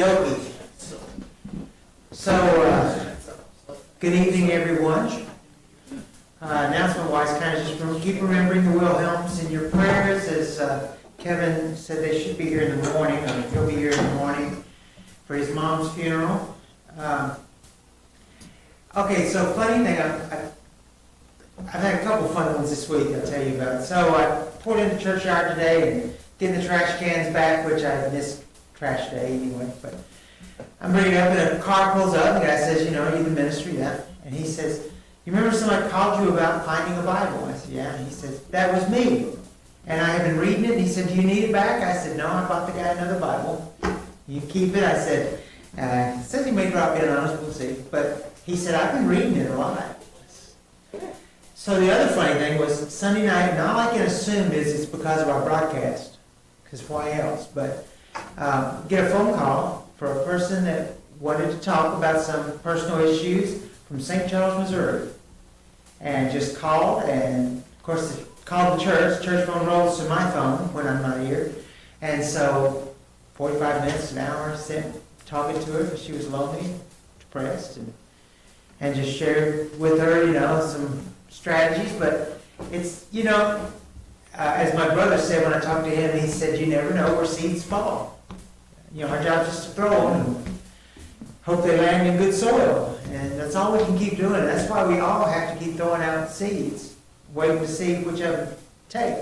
dokie. So, good evening, everyone. Announcement-wise, kind of just keep remembering the Wilhelms in your prayers, as Kevin said they should be here in the morning, or he'll be here in the morning for his mom's funeral. Okay, so funny thing, I've had a couple fun ones this week I'll tell you about. So I pulled in the churchyard today and did the trash cans back, which I missed trash day anyway, but I'm bringing it up and a car pulls up and the guy says, you know, you're the ministry, yeah? And he says, you remember somebody called you about finding a Bible? I said, yeah. And he says, that was me. And I have been reading it. And he said, do you need it back? I said, no, I bought the guy another Bible. You keep it? I said, he says he may drop in on us, we'll see. But he said, I've been reading it a lot. So the other funny thing was Sunday night, and all I can assume is it's because of our broadcast, because why else? But get a phone call for a person that wanted to talk about some personal issues from St. Charles, Missouri. And just called, and of course called the church. Church phone rolls to my phone, went on my ear. And so 45 minutes, an hour, sitting, talking to her because she was lonely, depressed, and just shared with her, you know, some strategies. But it's, you know, as my brother said when I talked to him, he said, you never know where seeds fall. You know, our job is just to throw them and hope they land in good soil. And that's all we can keep doing. That's why we all have to keep throwing out seeds, waiting to see which of them take.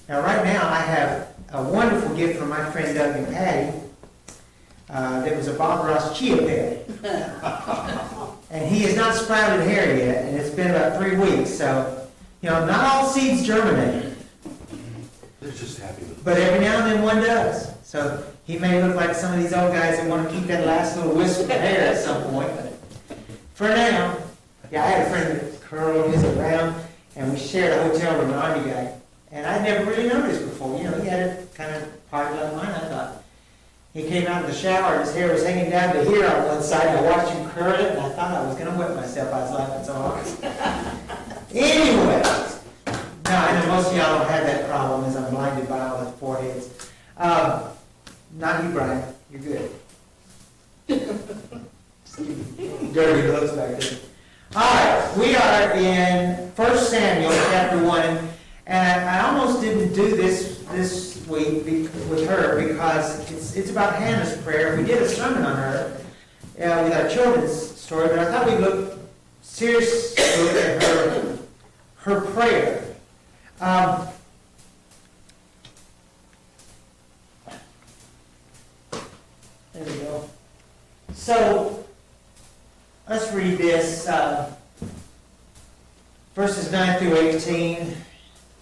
Now, right now, I have a wonderful gift from my friend Doug and Patty. That was a Bob Ross chia pet. And he has not sprouted hair yet, and it's been about 3 weeks. So, you know, not all seeds germinate. They're just happy with it. But every now and then one does. So he may look like some of these old guys that want to keep that last little wisp of hair at some point. But for now, yeah, I had a friend that curled his around, and we shared a hotel room, an Army guy. And I'd never really noticed before. You know, he had it kind of parted like mine, I thought. He came out of the shower, and his hair was hanging down to here on one side. I watched him curl it, and I thought I was going to wet myself. I was laughing so hard. Anyway, now I know most of y'all don't have that problem, as I'm blinded by all the foreheads. Not you, Brian. You're good. Dirty looks back there. All right, we are in 1 Samuel chapter 1, and I almost didn't do this week with her because it's about Hannah's prayer. We did a sermon on her with our children's story, but I thought we'd look seriously at her prayer. There we go. So, let's read this, verses 9 through 18.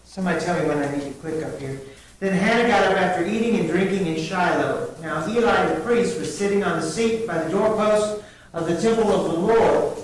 Somebody tell me when I need to click up here. Then Hannah got up after eating and drinking in Shiloh. Now Eli the priest was sitting on the seat by the doorpost of the temple of the Lord.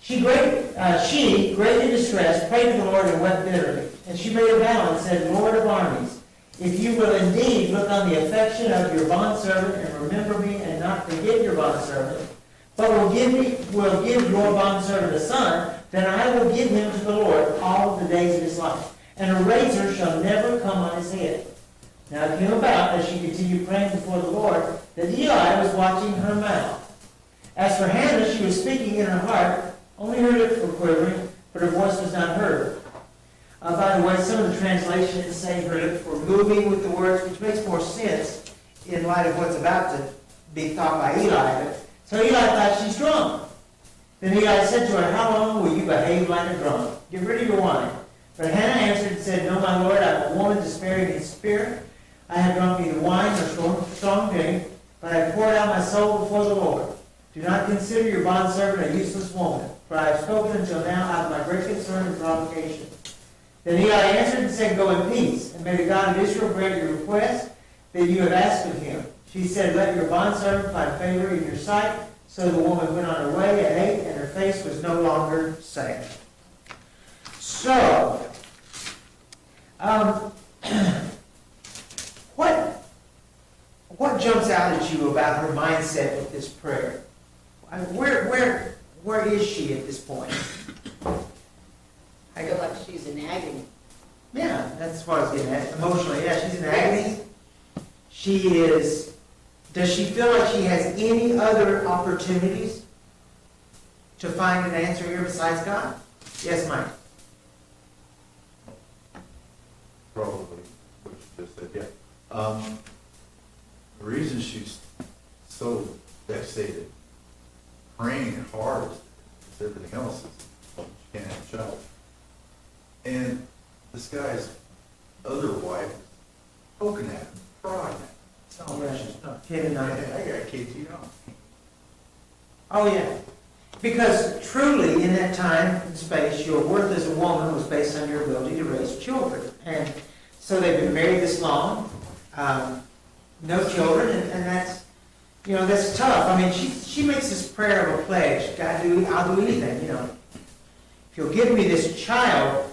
She, greatly distressed, prayed to the Lord and wept bitterly. And she made a vow and said, Lord of armies, if you will indeed look on the affection of your bondservant and remember me and not forget your bondservant, but will give your bondservant a son, then I will give him to the Lord all the days of his life, and a razor shall never come on his head. Now it came about, as she continued praying before the Lord, that Eli was watching her mouth. As for Hannah, she was speaking in her heart, only her lips were quivering, but her voice was not heard. By the way, some of the translations say her lips were moving with the words, which makes more sense in light of what's about to be thought by Eli. So Eli thought she's drunk. Then Eli said to her, how long will you behave like a drunk? Get rid of your wine. But Hannah answered and said, no, my Lord, I'm a woman despairing in spirit. I have drunk neither wine nor strong drink, but I have poured out my soul before the Lord. Do not consider your bondservant a useless woman, for I have spoken until now out of my great concern and provocation. Then Eli answered and said, go in peace, and may the God of Israel grant your request that you have asked of him. She said, let your bondservant find favor in your sight. So the woman went on her way and ate, and her face was no longer sad. So, what jumps out at you about her mindset with this prayer? I mean, where is she at this point? I feel like she's in agony. Yeah, that's what I was getting at. Emotionally, yeah, she's in agony. She is Does she feel like she has any other opportunities to find an answer here besides God? Yes, Mike? Probably, what you just said, yeah. The reason she's so vexated, praying hard as everything else is, she can't have a child. And this guy's other wife is poking at him, prodding at him. Telling her she's not. Hitting on I it. got KT on. Oh, yeah. Because truly, in that time and space, your worth as a woman was based on your ability to raise children. And so they've been married this long, no children, and that's, you know, that's tough. I mean, she makes this prayer of a pledge. God, I'll do anything, you know. If you'll give me this child,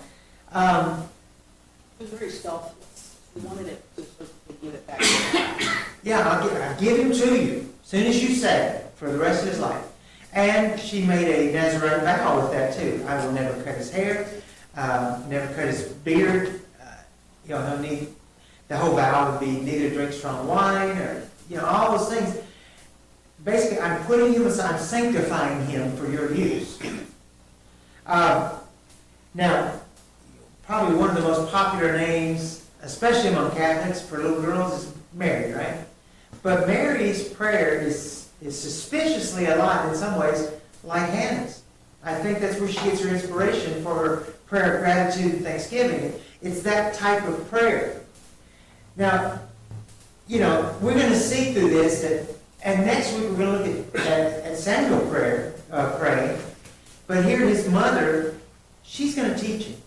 It was very selfless. He wanted it to give it back to God. yeah, I'll give him to you, as soon as you say it, for the rest of his life. And she made a Nazarite vow with that too. I will never cut his hair, never cut his beard. You know, the whole vow would be neither drink strong wine or, you know, all those things. Basically, I'm putting him aside, I'm sanctifying him for your use. Now, probably one of the most popular names, especially among Catholics for little girls, is Mary, right? But Mary's prayer is suspiciously a lot, in some ways, like Hannah's. I think that's where she gets her inspiration for her prayer of gratitude and thanksgiving. It's that type of prayer. Now, you know, we're going to see through this, and next week we're going to look at Samuel praying. But here his mother, she's going to teach him.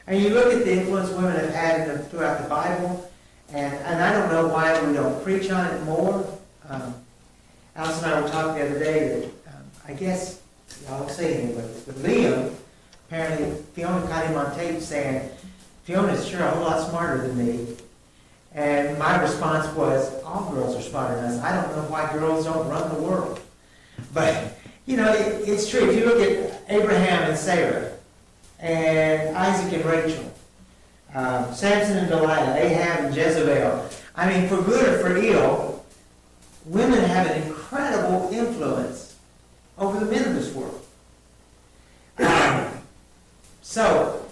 And you look at the influence women have had throughout the Bible, and I don't know why we don't preach on it more. Alice and I were talking the other day that I guess, y'all don't say anything, but Liam, apparently Fiona caught him on tape saying, Fiona's sure a whole lot smarter than me. And my response was, all girls are smarter than us. I don't know why girls don't run the world. But, you know, it's true. If you look at Abraham and Sarah, and Isaac and Rachel, Samson and Delilah, Ahab and Jezebel, I mean, for good or for ill, women have an incredible influence over the men of this world. So,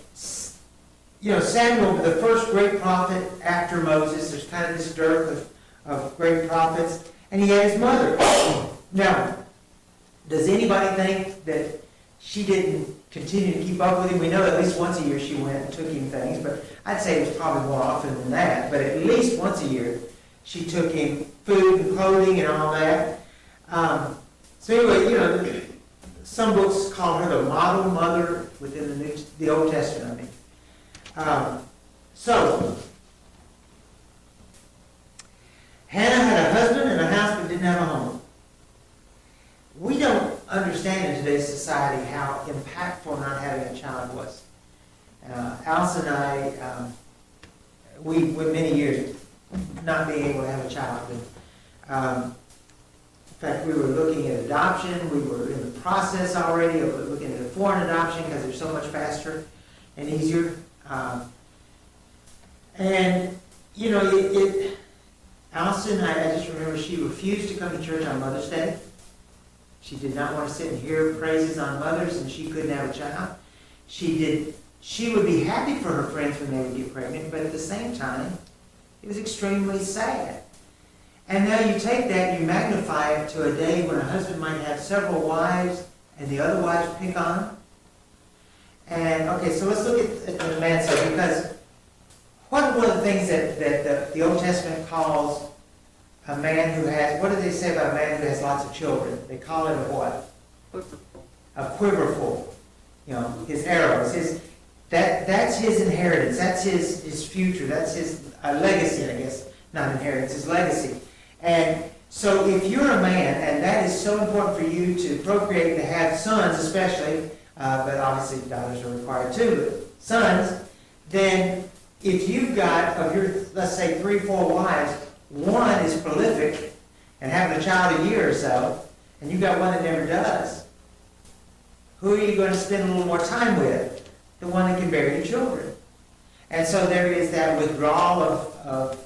you know, Samuel, the first great prophet after Moses, there's kind of this dearth of great prophets, and he had his mother. Now, does anybody think that she didn't continue to keep up with him? We know at least once a year she went and took him things, but I'd say it was probably more often than that, but at least once a year she took him food and clothing and all that. So anyway, you know, some books call her the model mother within the Old Testament, I mean. So, Hannah had a husband and a house but didn't have a home. We don't understand in today's society how impactful not having a child was. Alice and I, we went many years not being able to have a child. And, in fact, we were looking at adoption. We were in the process already of looking at a foreign adoption because they're so much faster and easier. And, you know, Allison, I just remember she refused to come to church on Mother's Day. She did not want to sit and hear praises on mothers, and she couldn't have a child. She would be happy for her friends when they would get pregnant, but at the same time, it was extremely sad. And now you take that and you magnify it to a day when a husband might have several wives and the other wives pick on him. And, okay, so let's look at the man side, because one of the things that the Old Testament calls a man who has, what do they say about a man who has lots of children? They call it a what? Quiverful. A quiverful. You know, his arrows. That's his inheritance. That's his future. That's his legacy, I guess. Not inheritance, his legacy. And so if you're a man, and that is so important for you to procreate, to have sons especially, but obviously daughters are required too, but sons, then if you've got, of your, let's say, 3-4 wives, one is prolific and having a child a year or so, and you've got one that never does, who are you going to spend a little more time with? The one that can bear your children. And so there is that withdrawal of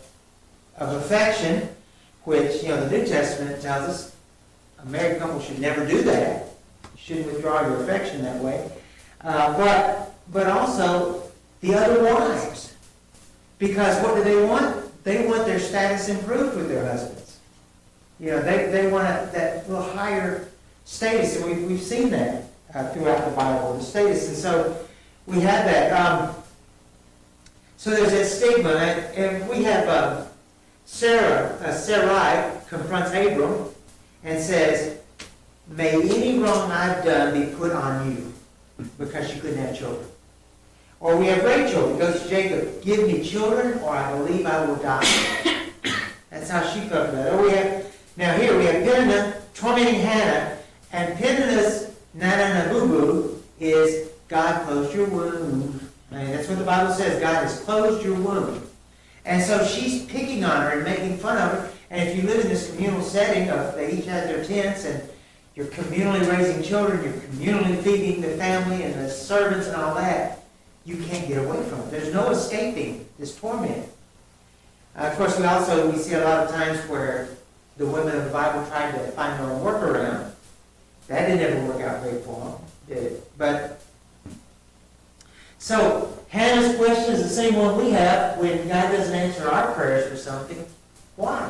affection, which, the New Testament tells us a married couple should never do that. You shouldn't withdraw your affection that way. But also the other wives. Because what do they want? They want their status improved with their husbands. They want that little higher status, and we've seen that throughout the Bible, the status. And so we have that. So there's that stigma, and we have Sarai confronts Abram and says, "May any wrong I've done be put on you," because she couldn't have children. Or we have Rachel who goes to Jacob, "Give me children, or I believe I will die." That's how she felt about it. Or we have Peninnah tormenting Hannah, and Peninnah's Nana-na-boo-boo is, "God closed your womb." I mean, that's what the Bible says. God has closed your womb. And so she's picking on her and making fun of her. And if you live in this communal setting of they each have their tents and you're communally raising children, you're communally feeding the family and the servants and all that, you can't get away from it. There's no escaping this torment. Of course, we see a lot of times where the women of the Bible tried to find their own workaround. That didn't ever work out great for them, did it? So Hannah's question is the same one we have when God doesn't answer our prayers for something. Why?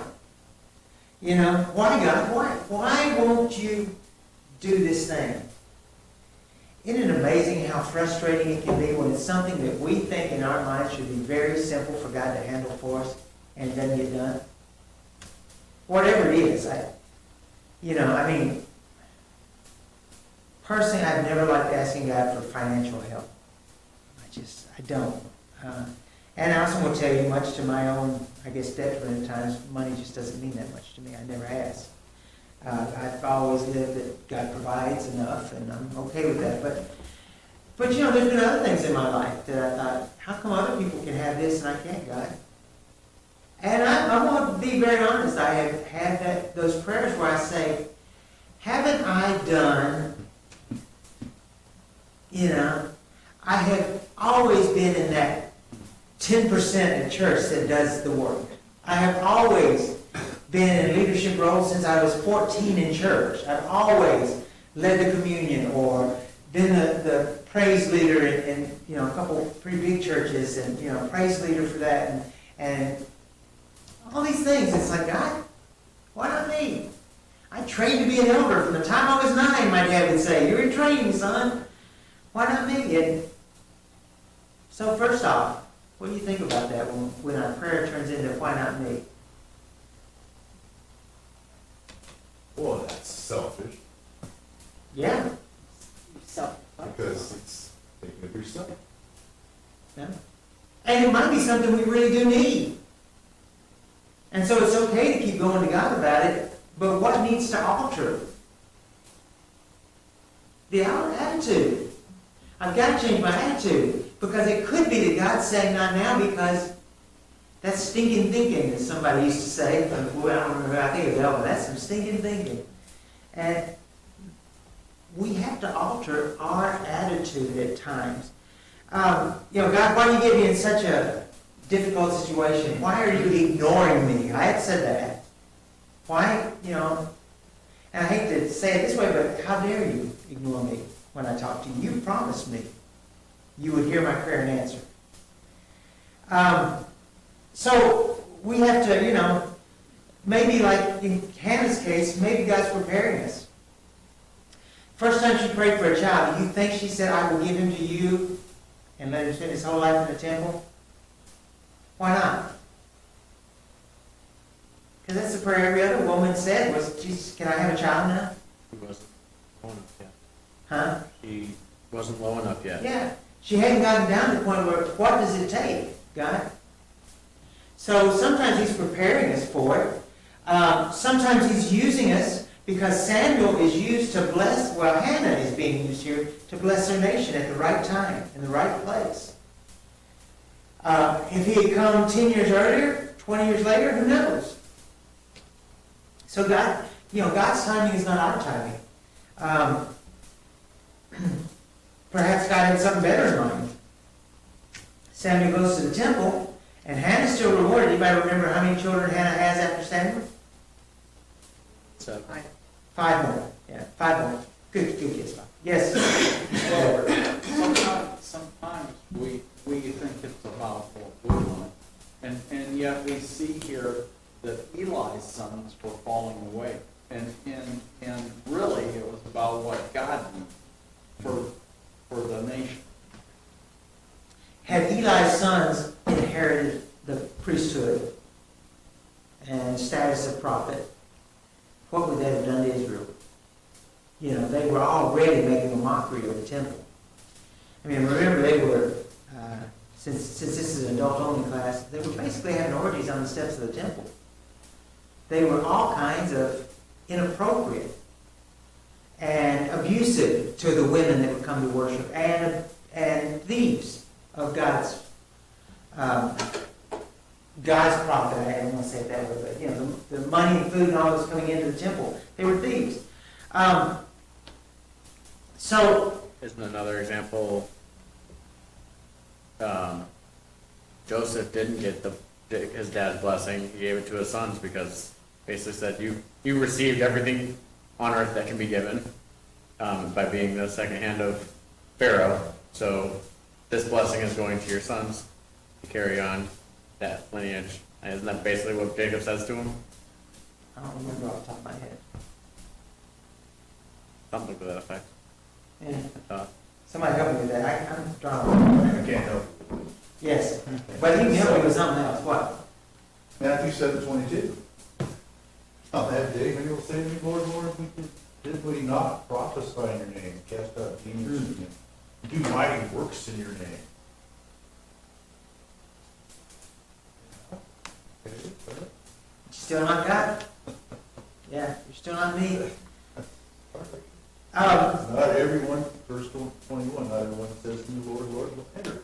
Why, God? Why? Why won't you do this thing? Isn't it amazing how frustrating it can be when it's something that we think in our minds should be very simple for God to handle for us and it doesn't get done? Whatever it is, personally, I've never liked asking God for financial help. I don't. And I also will tell you, much to my own, detriment at times, money just doesn't mean that much to me. I never has. I've always lived that God provides enough, and I'm okay with that. But there's been other things in my life that I thought, how come other people can have this and I can't, God? And I want to be very honest. I have had those prayers where I say, haven't I done, I have always been in that 10% in church that does the work. I have always been in leadership roles since I was 14 in church. I've always led the communion or been the praise leader in a couple pretty big churches and praise leader for that and all these things. It's like, God, why not me? I trained to be an elder from the time I was 9. My dad would say, "You're in training, son. Why not me?" And so first off, what do you think about that when our prayer turns into "why not me"? Well, that's selfish, Yeah. because it's thinking of yourself. Yeah. And it might be something we really do need. And so it's okay to keep going to God about it, but what needs to alter? Our attitude. I've got to change my attitude, because it could be that God's saying not now because that's stinking thinking, as somebody used to say. I don't remember, I think it was Elvin. That's some stinking thinking. And we have to alter our attitude at times. God, why do you get me in such a difficult situation? Why are you ignoring me? I had said that. Why, and I hate to say it this way, but how dare you ignore me when I talk to you? You promised me you would hear my prayer and answer. So we have to, maybe like in Hannah's case, maybe God's preparing us. First time she prayed for a child, do you think she said, "I will give him to you and let him spend his whole life in the temple"? Why not? Because that's the prayer every other woman said was, "Jesus, can I have a child now?" She wasn't low enough yet. Huh? She wasn't low enough yet. Yeah. She hadn't gotten down to the point where, what does it take, God? So sometimes He's preparing us for it. Sometimes He's using us because Samuel is used to bless, Hannah is being used here to bless her nation at the right time, in the right place. If he had come 10 years earlier, 20 years later, who knows? So God, God's timing is not our timing. Perhaps God had something better in mind. Samuel goes to the temple, and Hannah's still rewarded. Anybody remember how many children Hannah has after Samuel? 7. 5 more, yeah, 5 more. Good guess, Bob. Yes. Well, sometimes we think it's about what we want, and yet we see here that Eli's sons were falling away. And really, it was about what God needed for the nation. Had Eli's sons inherited the priesthood and status of prophet, what would they have done to Israel? You know, they were already making a mockery of the temple. I mean, remember they were, since this is an adult-only class, they were basically having orgies on the steps of the temple. They were all kinds of inappropriate and abusive to the women that would come to worship, and thieves of God's prophet. I don't want to say it that way, but you know, the money and food and all that was coming into the temple, they were thieves. So Isn't another example, Joseph didn't get his dad's blessing, he gave it to his sons because basically said, you received everything on earth that can be given by being the second hand of Pharaoh, so this blessing is going to your sons to carry on that lineage. And isn't that basically what Jacob says to him? I don't remember off the top of my head. Something to that effect. Yeah. I thought. Somebody help me with that. I'm drawing. I can't help it. Yes, but he can help me with something else. What? Matthew 7:22. On that day, many will say to me, Lord, Lord, did we not prophesy in your name, cast out demons in your name, do mighty works in your name? Still not God? Yeah, you're still not me. Not everyone, verse 21, not everyone that says to me, Lord, Lord, will enter.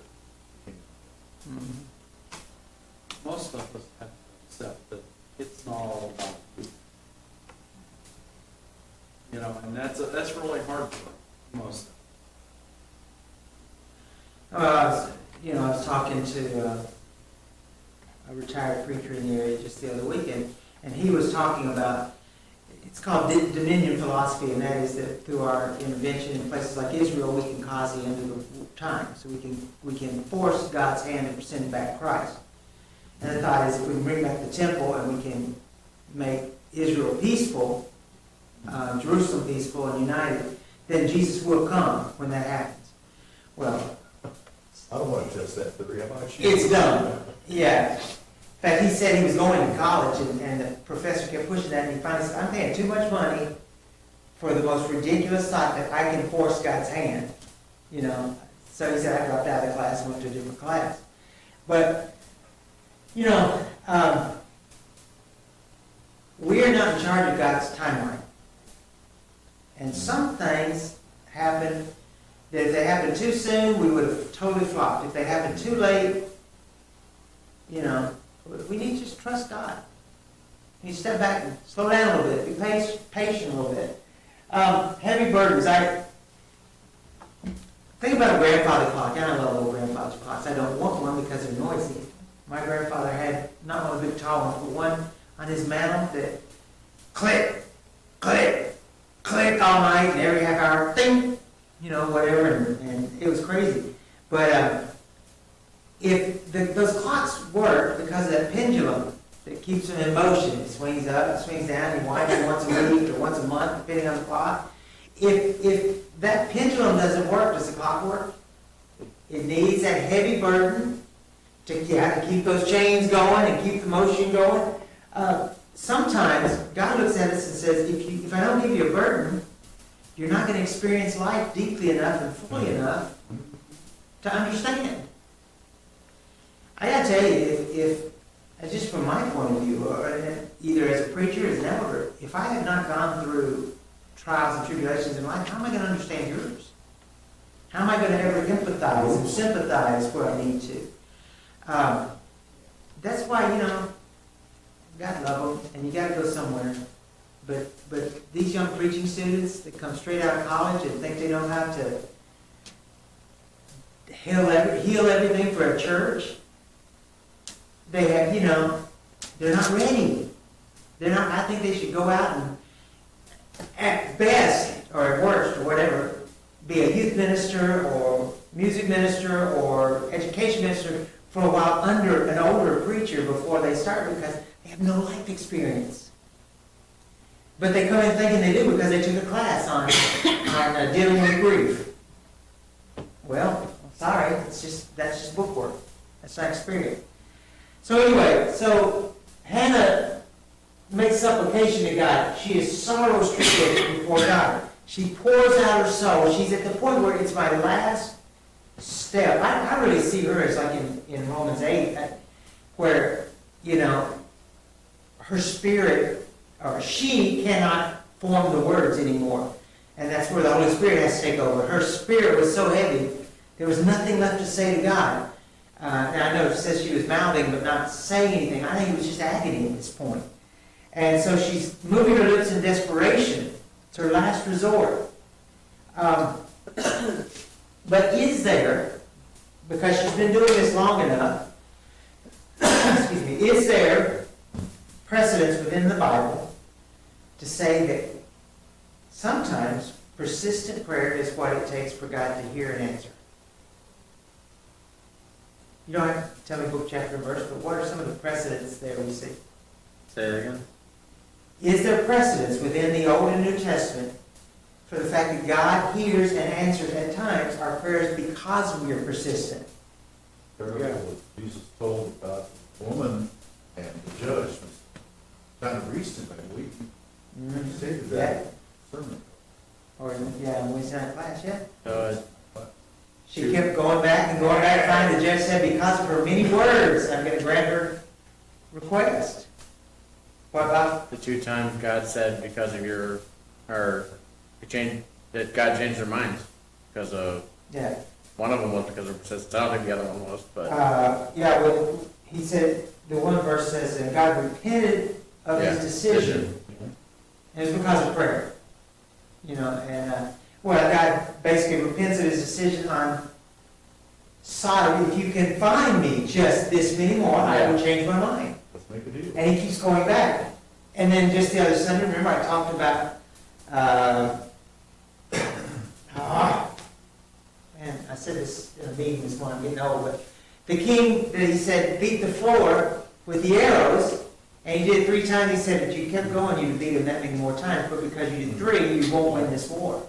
Most of us have to accept that it's not all about you. You know, and that's really hard for most of us. I was talking to a retired preacher in the area just the other weekend, and he was talking about, it's called dominion philosophy, and that is that through our intervention in places like Israel, we can cause the end of the time. So we can force God's hand to send back Christ. And the thought is, if we can bring back the temple and we can make Israel peaceful, Jerusalem peaceful and united, then Jesus will come when that happens. Well, I don't want to test that theory, how about you? it's done. Yeah. In fact, he said he was going to college, and the professor kept pushing that, and he finally said, I'm paying too much money for the most ridiculous thought that I can force God's hand. You know, so he said I dropped out of the class and went to a different class. But, we're not in charge of God's timeline. And some things happen that if they happened too soon, we would have totally flopped. If they happened too late, we need to just trust God. We need to step back and slow down a little bit, be patient a little bit. Heavy burdens. I think about a grandfather clock. I love little grandfather clocks. I don't want one because they're noisy. My grandfather had not one of the big tall ones, but one on his mantle that click, click, click all night, and every half hour, ding, whatever, and it was crazy. But if those clocks work because of that pendulum that keeps them in motion, it swings up, it swings down, you wind it once a week or once a month, depending on the clock. If that pendulum doesn't work, does the clock work? It needs that heavy burden to keep those chains going and keep the motion going. Sometimes God looks at us and says, if I don't give you a burden, you're not going to experience life deeply enough and fully enough to understand. I got to tell you, if just from my point of view, or either as a preacher or as an elder, if I have not gone through trials and tribulations in life, how am I going to understand yours? How am I going to ever empathize and sympathize where I need to? That's why, you got to love them, and you got to go somewhere. But these young preaching students that come straight out of college and think they know how to heal everything for a church, they have, they're not ready. They're not. I think they should go out at best, or at worst, or whatever, be a youth minister, or music minister, or education minister for a while under an older preacher before they start, because they have no life experience. But they come in thinking they do because they took a class on dealing with grief. Well, sorry, that's just bookwork. That's not experience. So anyway, so Hannah makes supplication to God. She is sorrow-stricken before God. She pours out her soul. She's at the point where it's my last step. I really see her as like in Romans 8, where, her spirit, or she cannot form the words anymore. And that's where the Holy Spirit has to take over. Her spirit was so heavy, there was nothing left to say to God. And I know it says she was mouthing but not saying anything. I think it was just agony at this point. And so she's moving her lips in desperation. It's her last resort. But is there, because she's been doing this long enough, excuse me, is there precedence within the Bible to say that sometimes persistent prayer is what it takes for God to hear and answer? You don't have to tell me book, chapter, and verse, but what are some of the precedents there we see? Say it again. Is there precedence within the Old and New Testament for the fact that God hears and answers at times our prayers because we are persistent? Parable that Jesus told about the woman and the judge was kind of recent, I believe. You stated Yeah. that sermon. Or, yeah, when we was in that class, yeah. So She kept going back and going back, finally the judge said, because of her many words, I'm going to grant her request. What about? the 2 times God said because of that God changed their minds because of, Yeah. one of them was because of persistence. I don't think the other one was, but Yeah, well, he said, the one verse says, and God repented of his decision. And it's because of prayer. God basically repents of his decision on Sodom. If you can find me just this many more, I will change my mind. Let's make a deal. And he keeps going back. And then just the other Sunday, remember I talked about, man, I said this in a meeting this morning, I'm getting old, but the king, that he said, beat the floor with the arrows, and he did it 3 times. He said, if you kept going, you'd beat him that many more times, but because you did 3, you won't win this war.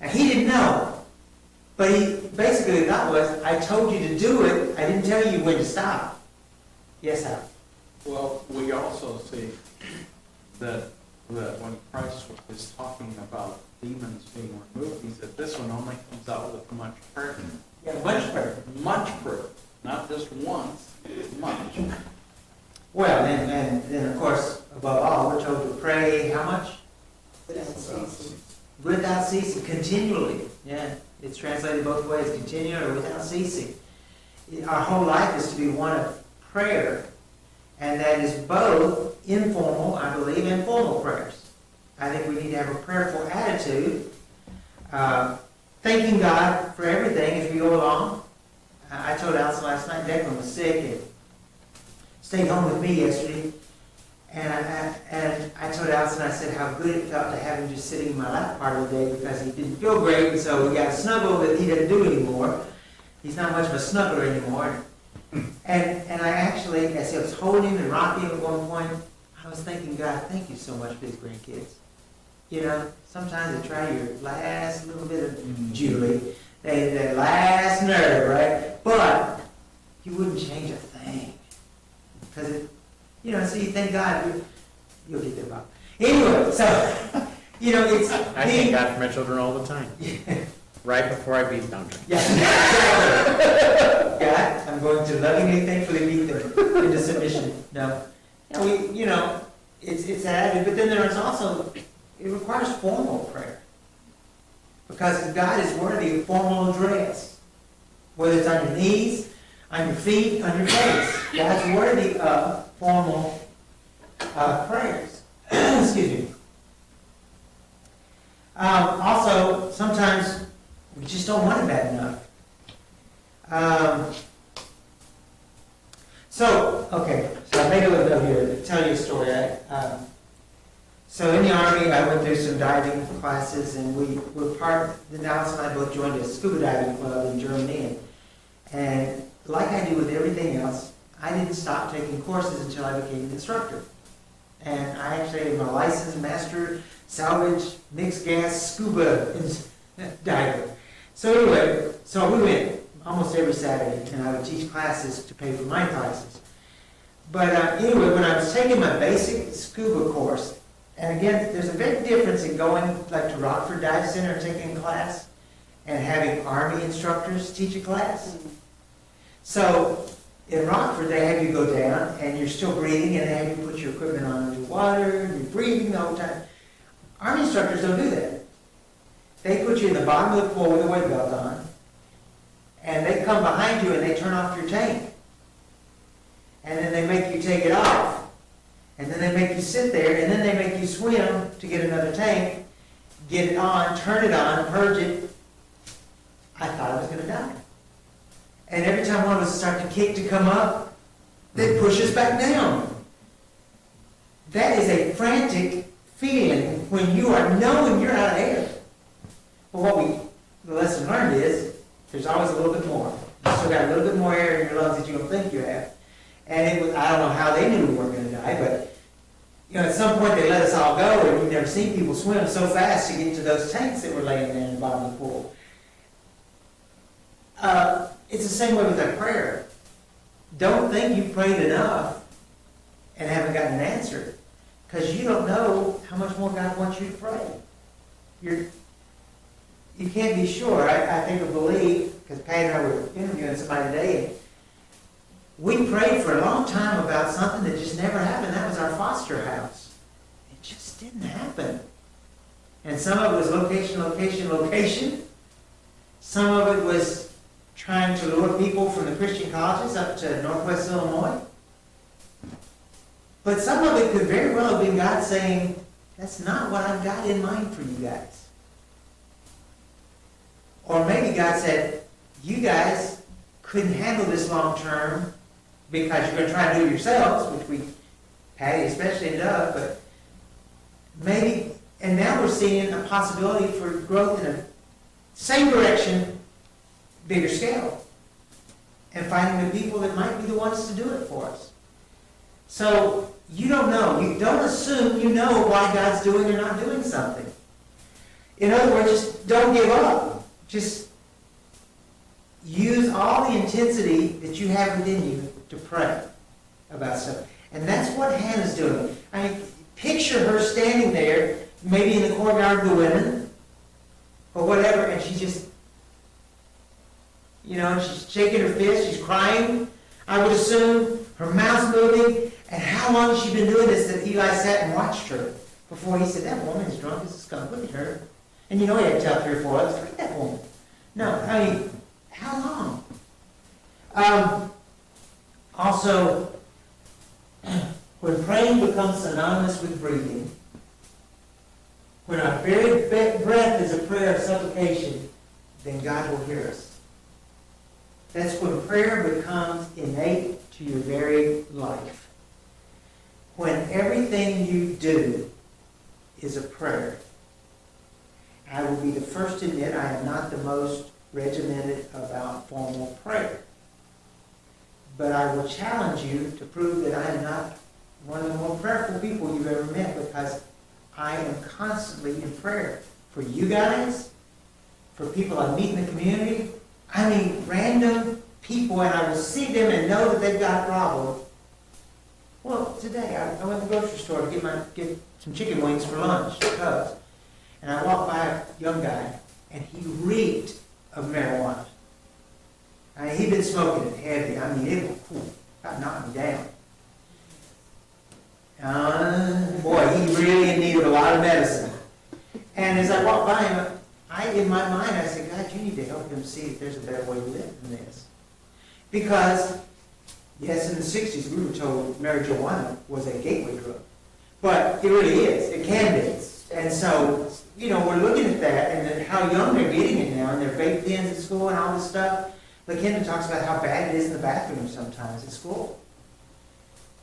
Now, he didn't know. But basically the thought was, I told you to do it, I didn't tell you when to stop. Yes, Hal? Well, we also see that when Christ was talking about demons being removed, he said this one only comes out with much prayer. Yeah, much better. Much prayer, not just once, much. Well, and then of course, above all, we're told to pray how much? Without ceasing. Without ceasing, continually. Yeah, it's translated both ways, continually or without ceasing. Our whole life is to be one of prayer, and that is both informal, I believe, and formal prayers. I think we need to have a prayerful attitude, thanking God for everything as we go along. I told Allison last night, Declan was sick and stayed home with me yesterday. And I told Allison, I said how good it felt to have him just sitting in my lap part of the day because he didn't feel great, and so we got a snuggle that he doesn't do anymore. He's not much of a snuggler anymore. And I actually, as I was holding him and rocking him at one point, I was thinking, God, thank you so much for these grandkids. Sometimes they try your last little bit of Julie, their last nerve, right? But you wouldn't change a thing. Because so you thank God, you'll get there, Bob. Anyway, so, it's... I thank God for my children all the time. Right before I beat them. Yeah. God, I'm going to lovingly, thankfully beat them into submission. No. It's added, but then there's also, it requires formal prayer. Because God is worthy of formal address. Whether it's on your knees, on your feet, on your face. God's worthy of formal prayers. Excuse me. Also, sometimes we just don't want it bad enough. So I made a little note here to tell you a story. So in the Army, Army, I went through some diving classes, and we were Dallas and I both joined a scuba diving club in Germany, and like I do with everything else, I didn't stop taking courses until I became an instructor. And I actually am a licensed master salvage mixed gas scuba diver. So anyway, so we went almost every Saturday, and I would teach classes to pay for my classes. But anyway, when I was taking my basic scuba course, and again, there's a big difference in going like to Rockford Dive Center and taking a class and having Army instructors teach a class. So in Rockford, they have you go down and you're still breathing, and they have you put your equipment on underwater, and you're breathing the whole time. Army instructors don't do that. They put you in the bottom of the pool with a weight belt on, and they come behind you and they turn off your tank. And then they make you take it off. And then they make you sit there, and then they make you swim to get another tank, get it on, turn it on, purge it. I thought I was going to die. And every time one of us started to kick to come up, they push us back down. That is a frantic feeling when you are knowing you're out of air. But the lesson learned is, there's always a little bit more. You still got a little bit more air in your lungs that you don't think you have. And I don't know how they knew we weren't going to die, but at some point they let us all go, and you've never seen people swim so fast to get to those tanks that were laying there in the bottom of the pool. It's the same way with our prayer. Don't think you've prayed enough and haven't gotten an answer, because you don't know how much more God wants you to pray. You can't be sure. I think or believe, because Pat and I were interviewing somebody today, and we prayed for a long time about something that just never happened. That was our foster house. It just didn't happen. And some of it was location. Some of it was trying to lure people from the Christian colleges up to Northwest Illinois. But some of it could very well have been God saying, that's not what I've got in mind for you guys. Or maybe God said, you guys couldn't handle this long term because you're going to try to do it yourselves, which Patty especially ended up, but maybe, and now we're seeing a possibility for growth in a same direction, bigger scale, and finding the people that might be the ones to do it for us. So you don't know. You don't assume you know why God's doing or not doing something. In other words, just don't give up. Just use all the intensity that you have within you to pray about stuff. And that's what Hannah's doing. I mean, picture her standing there, maybe in the courtyard of the women, or whatever, and she just, she's shaking her fist, she's crying. I would assume her mouth's moving. And how long has she been doing this that Eli sat and watched her before he said, that woman is drunk as a skunk, look at her. And he had to tell 3 or 4 others, look at that woman. No, I mean, how long? Also, when praying becomes synonymous with breathing, when our very breath is a prayer of supplication, then God will hear us. That's when prayer becomes innate to your very life. When everything you do is a prayer. I will be the first to admit I am not the most regimented about formal prayer. But I will challenge you to prove that I am not one of the more prayerful people you've ever met, because I am constantly in prayer for you guys, for people I meet in the community. I mean, random people, and I will see them and know that they've got a problem. Well, today I went to the grocery store to get some chicken wings for lunch, Cubs. And I walked by a young guy, and he reeked of marijuana. I mean, he'd been smoking it heavy. I mean, it about knocked me down. Boy, he really needed a lot of medicine. And as I walked by him, in my mind, I said, God, you need to help him see if there's a better way to live than this. Because, yes, in the 60s, we were told marijuana was a gateway drug. But it really is. It can be. And so, we're looking at that and how young they're getting it now, and their vape pens at school and all this stuff. LaKendra talks about how bad it is in the bathroom sometimes at school.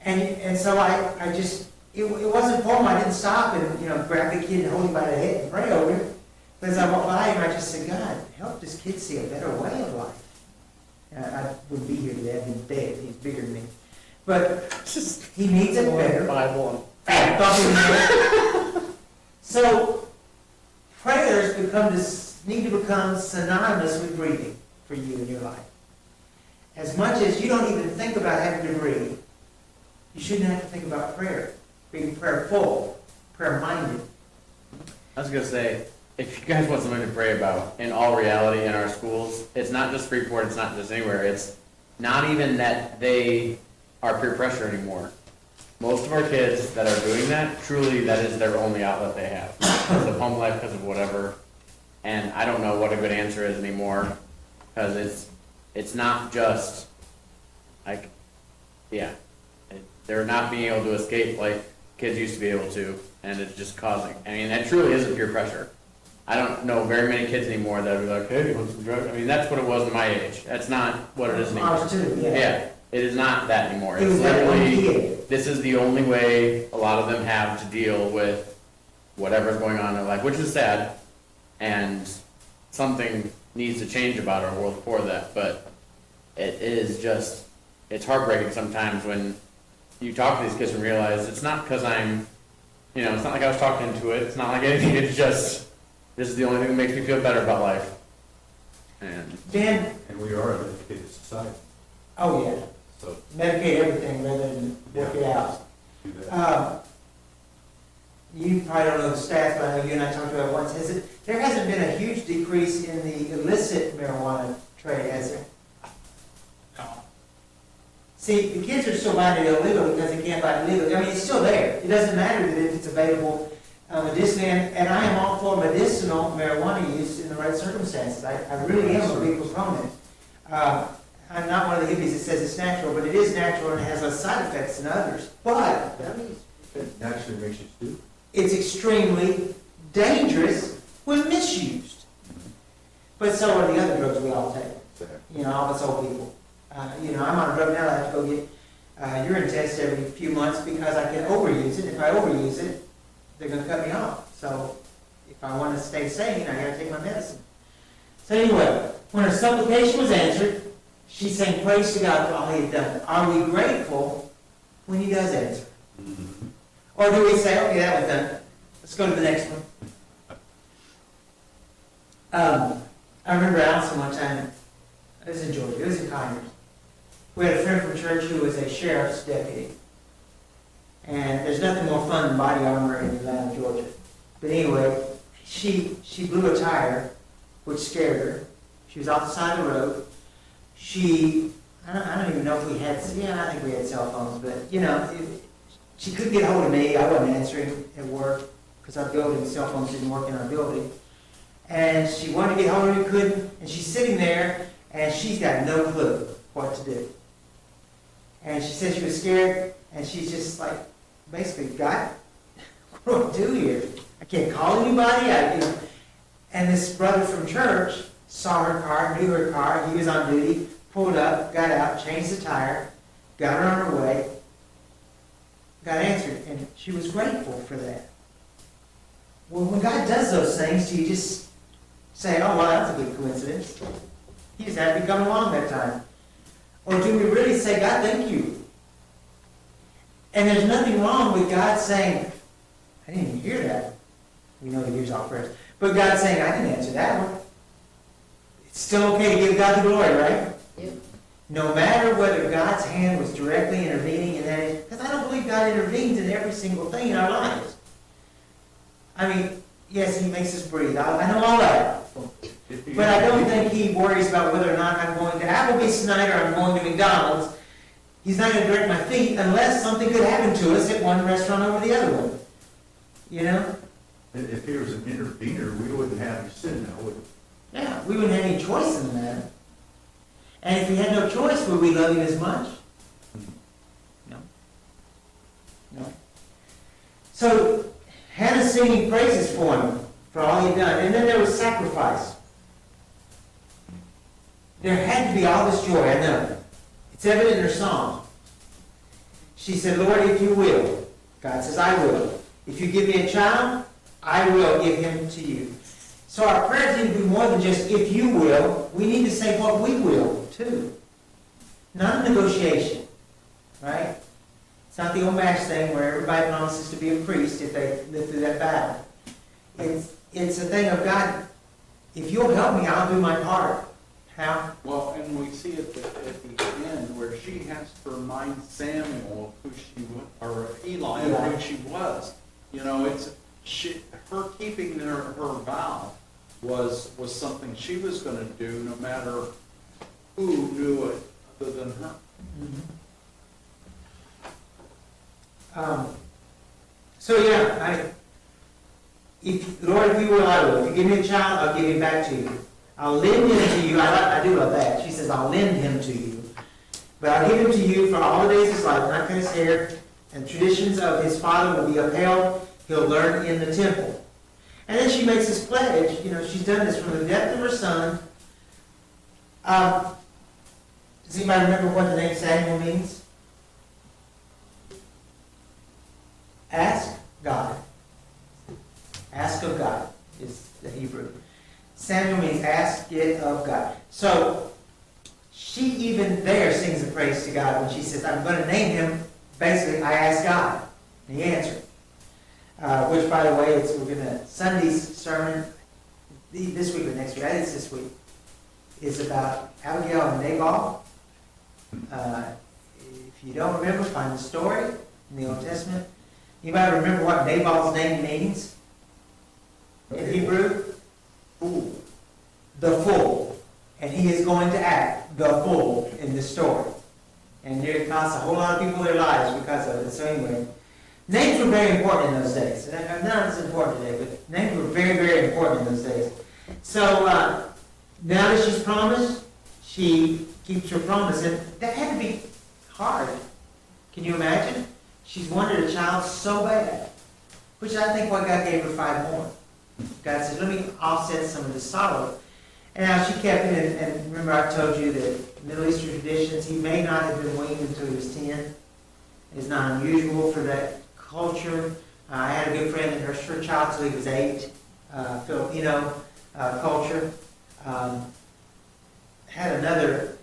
And so I just it wasn't for him. I didn't stop and, grab the kid and hold him by the head and pray over him. But as I walked by him, I just said, God, help this kid see a better way of life. I wouldn't be here today. I'd been dead. He's bigger than me. But he needs it better. Bible I thought he was dead. So prayers need to become synonymous with breathing for you in your life. As much as you don't even think about having to breathe, you shouldn't have to think about prayer. Being prayerful, prayer-minded. I was gonna say, if you guys want something to pray about, in all reality in our schools, it's not just Freeport, it's not just anywhere, it's not even that they are peer pressure anymore. Most of our kids that are doing that, truly that is their only outlet they have. Because of home life, because of whatever. And I don't know what a good answer is anymore, because it's not just, like, yeah. They're not being able to escape like kids used to be able to, and it's just causing, I mean, that truly isn't peer pressure. I don't know very many kids anymore that would be like, hey, you want some drugs? I mean, that's what it was in my age. That's not what it is anymore. Ours too, yeah. Yeah, it is not that anymore. It It's was that one literally, kid. this is the only way a lot of them have to deal with whatever's going on in their life, which is sad. And something needs to change about our world for that. But it is just, it's heartbreaking sometimes when you talk to these kids and realize it's not because I'm, it's not like I was talking into it. It's not like anything. It's just, this is the only thing that makes me feel better about life. And Ben, And we are an educated society, oh yeah, so medicate everything rather than work it out. do that. You probably don't know the stats, but I know you and I talked about it once. There hasn't been a huge decrease in the illicit marijuana trade, has there? No. See, the kids are still buying it illegal because they can't buy it legally. I mean, it's still there. It doesn't matter that if it's available medicinally, and I am all for medicinal marijuana use in the right circumstances. I really am a big proponent. I'm not one of the hippies that says it's natural, but it is natural and it has less side effects than others. But That means it naturally makes you stupid. it's extremely dangerous when misused. But so are the other drugs we all take. All of us old people. I'm on a drug now. I have to go get urine tests every few months because I can overuse it. If I overuse it, they're going to cut me off. So if I want to stay sane, I got to take my medicine. So anyway, when her supplication was answered, she's saying, praise to God for all he had done. Are we grateful when he does answer? Mm-hmm. Or do we say, okay, that was done. Let's go to the next one. I remember Allison one time, it was in Georgia, it was in Conyers. We had a friend from church who was a sheriff's deputy. And there's nothing more fun than body armor in Atlanta, Georgia. But anyway, she blew a tire, which scared her. She was off the side of the road. I don't even know if we had, I think we had cell phones, but she couldn't get a hold of me. I wasn't answering at work because our building, cell phones didn't work in our building. And she wanted to get hold of me, couldn't. And she's sitting there and she's got no clue what to do. And she said she was scared and she's just like, basically, God, what do I do here? I can't call anybody. And this brother from church saw her car, knew her car. He was on duty, pulled up, got out, changed the tire, got her on her way, got answered, and she was grateful for that. Well, when God does those things, do you just say, oh, well, that's a good coincidence? He just happened to come along that time. Or do we really say, God, thank you? And there's nothing wrong with God saying, I didn't even hear that. We know He hears all prayers. But God saying, I didn't answer that one. It's still okay to give God the glory, right? Yep. No matter whether God's hand was directly intervening in that, because I don't believe God intervenes in every single thing in our lives. I mean, yes, He makes us breathe. I know all that. But I don't think He worries about whether or not I'm going to Applebee's tonight or I'm going to McDonald's. He's not going to direct my feet unless something could happen to us at one restaurant over the other one. If he was an intervener, we wouldn't have you sitting now, would we? Yeah, we wouldn't have any choice in the matter. And if we had no choice, would we love Him as much? No. No. So, Hannah's singing praises for Him, for all He'd done. And then there was sacrifice. There had to be all this joy, I know. It's evident in her song. She said, Lord, if you will, God says, I will. If you give me a child, I will give him to you. So our prayers need to be more than just if you will. We need to say what we will, too. Not a negotiation, right? It's not the old MASH thing where everybody promises to be a priest if they live through that battle. It's a thing of God, if you'll help me, I'll do my part. How? Well, and we see at the end where she has to remind Samuel of who she was, or Eli of who she was. You know, her keeping her vow was something she was going to do no matter who knew it other than her. So yeah, Lord, if you will, I will. If you give me a child, I'll give him back to you. I'll lend him to you. I do love that. She says, I'll lend him to you. But I'll give him to you for all the days of his life, not cut his hair, and traditions of his father will be upheld. He'll learn in the temple. And then she makes this pledge. You know, she's done this from the death of her son. Does anybody remember what the name Samuel means? Ask God. Ask of God is the Hebrew. Samuel means ask it of God. So she even there sings a praise to God when she says, I'm going to name him. Basically, I asked God. And he answered. Which, by the way, we're going to, Sunday's sermon, this week or next week, I think it's this week, is about Abigail and Nabal. If you don't remember, find the story in the Old Testament. Anybody remember what Nabal's name means in Hebrew? Fool. The fool. And he is going to act the fool in this story. And it costs a whole lot of people their lives because of it. So anyway, names were very important in those days. Not as important today, but names were very, very important in those days. So now that she's promised, she keeps her promise. And that had to be hard. Can you imagine? She's wanted a child so bad, which I think why God gave her 5 more. God said, let me offset some of the sorrow. And now she kept it, and remember I told you that Middle Eastern traditions, he may not have been weaned until he was 10. It's not unusual for that culture. I had a good friend that nursed her child until he was 8, Filipino culture. Had another,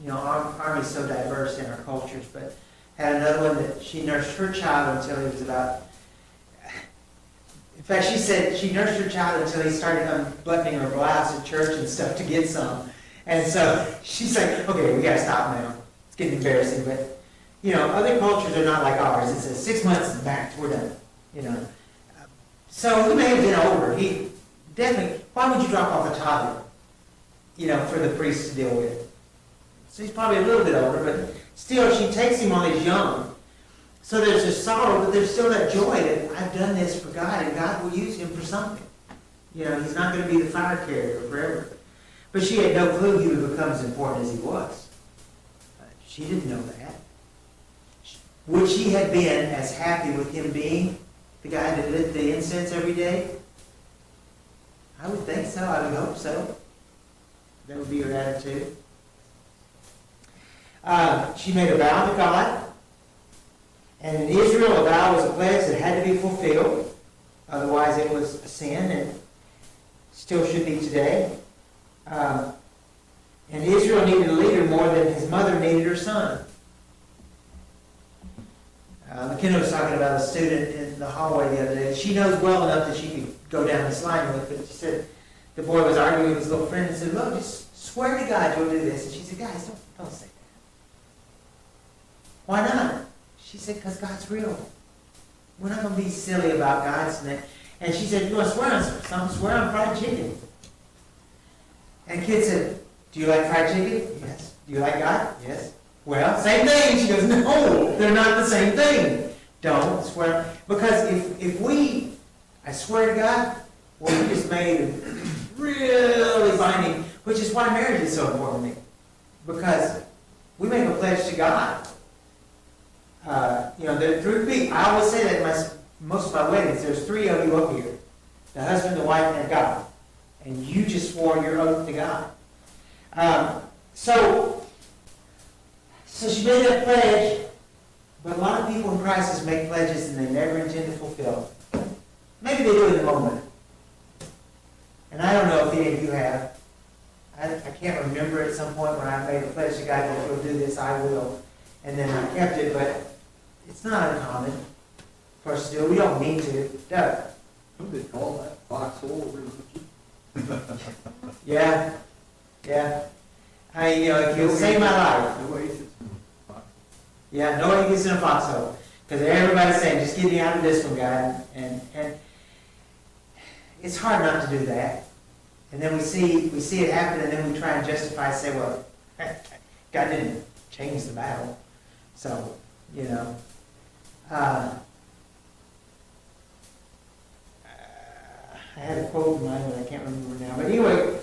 Army's so diverse in our cultures, but had another one that she nursed her child until he was about, in fact, she said she nursed her child until he started unbuttoning her blouse at church and stuff to get some. And so she's like, okay, we got to stop now. It's getting embarrassing. But, other cultures are not like ours. It says 6 months and back, we're done, So he may have been older. He definitely, why would you drop off a toddler, for the priest to deal with? So he's probably a little bit older, but still she takes him while he's young. So there's a sorrow, but there's still that joy that I've done this for God, and God will use him for something. He's not going to be the fire carrier forever. But she had no clue he would become as important as he was. She didn't know that. Would she have been as happy with him being the guy that lit the incense every day? I would think so. I would hope so. That would be her attitude. She made a vow to God. And in Israel, a vow was a pledge that had to be fulfilled. Otherwise, it was a sin, and still should be today. And Israel needed a leader more than his mother needed her son. McKenna was talking about a student in the hallway the other day. She knows well enough that she could go down this line with, but she said the boy was arguing with his little friend and said, look, just swear to God you'll do this. And she said, guys, don't say that. Why not? She said, because God's real. We're not going to be silly about God's name. And she said, you want to swear on something? Swear on fried chicken. And the kid said, do you like fried chicken? Yes. Do you like God? Yes. Well, same thing. She goes, no, they're not the same thing. Don't swear. Because if I swear to God, well, we just made it really binding, which is why marriage is so important to me. Because we make a pledge to God. There are 3 people. I always say that in most of my weddings, there's 3 of you up here. The husband, the wife, and God. And you just swore your oath to God. So she made that pledge, But a lot of people in crisis make pledges and they never intend to fulfill them. Maybe they do in the moment. And I don't know if any of you have. I can't remember at some point when I made a pledge to God that if you'll do this, I will. And then I kept it, but it's not uncommon for us to do. We don't mean to. Doug? What do they call that? Foxhole religion? Yeah. Yeah. If you'll save my life. The way it's. Yeah, nobody gets in a foxhole. Because everybody's saying, just get me out of this one, God. And it's hard not to do that. And then we see it happen, and then we try and justify and say, well, God didn't change the battle. So, I had a quote in mind, but I can't remember now. But anyway,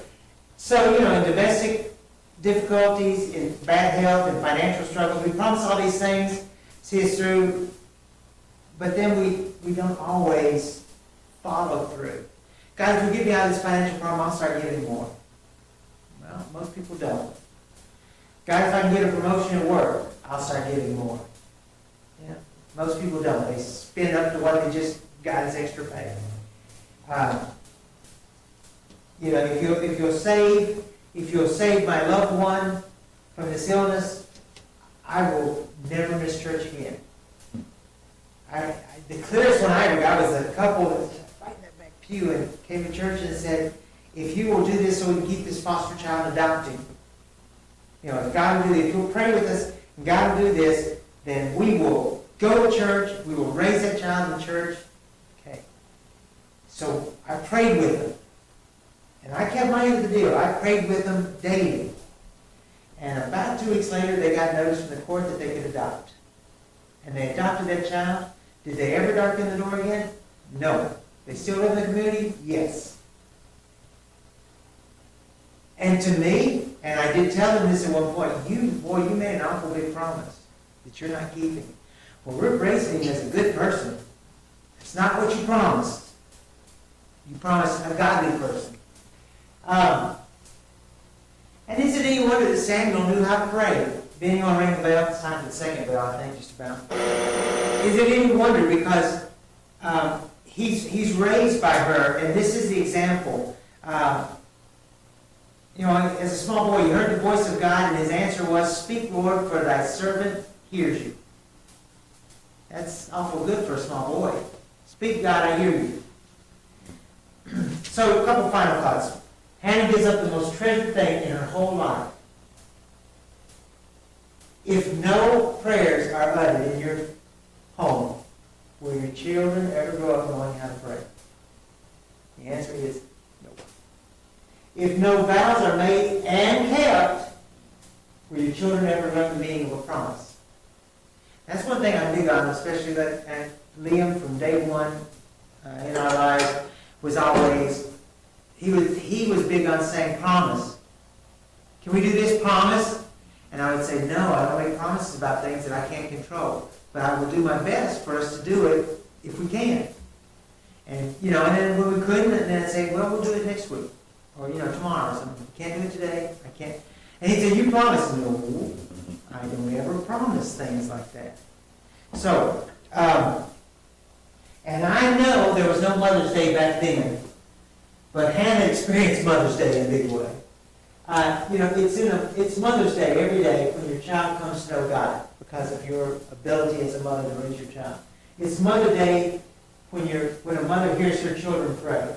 so, in domestic difficulties, in bad health, in financial struggles, we promise all these things, see us through, but then we don't always follow through. God, if you get me out of this financial problem, I'll start giving more. Well, most people don't. God, if I can get a promotion at work, I'll start giving more. Yeah, most people don't. They spend up to what they just got as extra pay. If you'll save my loved one from this illness, I will never miss church again. The clearest one I got was a couple that was right in that back pew and came to church and said, if you will do this so we can keep this foster child adopted, if God will do this, if you'll pray with us and God will do this, then we will go to church, we will raise that child in the church. Okay. So I prayed with them. And I kept my end of the deal. I prayed with them daily. And about 2 weeks later, they got notice from the court that they could adopt. And they adopted that child. Did they ever darken the door again? No. They still live in the community? Yes. And to me, and I did tell them this at one point, you made an awful big promise that you're not keeping. Well, we're raising him as a good person. It's not what you promised. You promised a godly person. And is it any wonder that Samuel knew how to pray? Ben, you want to ring the bell? It's time for the second bell, I think, just about. Is it any wonder because he's raised by her, and this is the example. As a small boy, you heard the voice of God, and his answer was, "Speak, Lord, for thy servant hears you." That's awful good for a small boy. Speak, God, I hear you. So, a couple final thoughts. Hannah gives up the most treasured thing in her whole life. If no prayers are uttered in your home, will your children ever grow up knowing how to pray? The answer is no. If no vows are made and kept, will your children ever learn the meaning of a promise? That's one thing I'm big on, especially that Liam from day one in our lives was always, he was big on saying promise. Can we do this? Promise? And I would say, no, I don't make promises about things that I can't control. But I will do my best for us to do it if we can. And, and then when we couldn't, and then I'd say, well, we'll do it next week. Or, tomorrow or something. Can't do it today. I can't. And he'd say, you promised. No, I don't ever promise things like that. So, and I know there was no Mother's Day back then. But Hannah experienced Mother's Day in a big way. It's Mother's Day every day when your child comes to know God because of your ability as a mother to raise your child. It's Mother's Day when a mother hears her children pray.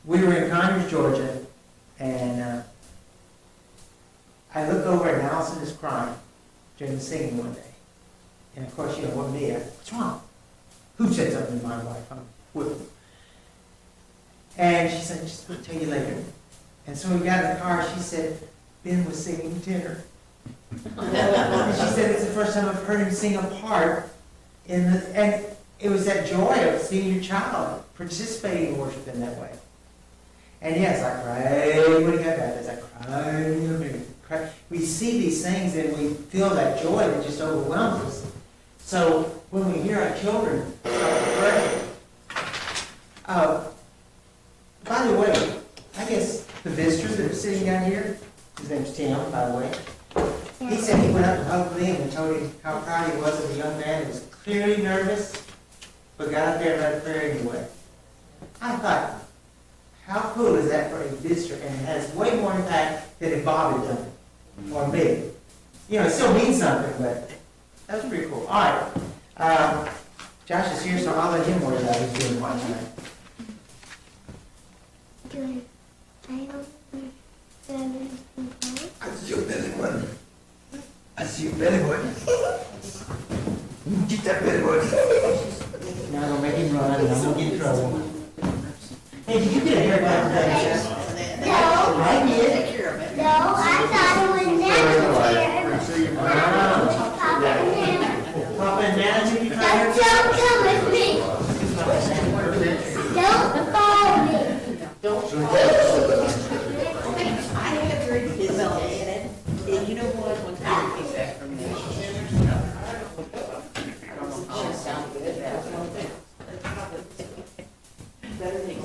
We were in Conyers, Georgia, and I look over and Allison is crying during the singing one day. And of course, what me? What's wrong? Who said something to my wife? I'm with them. And she said, just I'll tell you later. And so we got in the car, she said, Ben was singing tenor. And she said, it's the first time I've heard him sing a part and it was that joy of seeing your child participating in worship in that way. And yes, I cried when he got baptized. I cried. We see these things and we feel that joy that just overwhelms us. So when we hear our children start to pray, by the way, I guess the visitors that are sitting down here, his name's Tim, by the way, He said he went up and hugged me and told him how proud he was of the young man who was clearly nervous, but got up there and led a prayer anyway. I thought, how cool is that for a visitor, and it has way more impact than if Bob had done it, or me. You know, it still means something, but that was pretty cool. All right, Josh is here, so I'll let him worry about his doing one tonight. Good. I don't understand. I see your belly button. I see your belly button. Get that belly button. Now don't make him run, and I'm gonna get in trouble. Hey, did you get a haircut today, Jess? No. I did. Take care of it. No, I thought it was necessary. Papa and Nana took you for a Don't haircut? come with me. Don't follow me. I have heard his belly in it, and you know what, when Peter came back from the she sounded good, that's one thing. Better than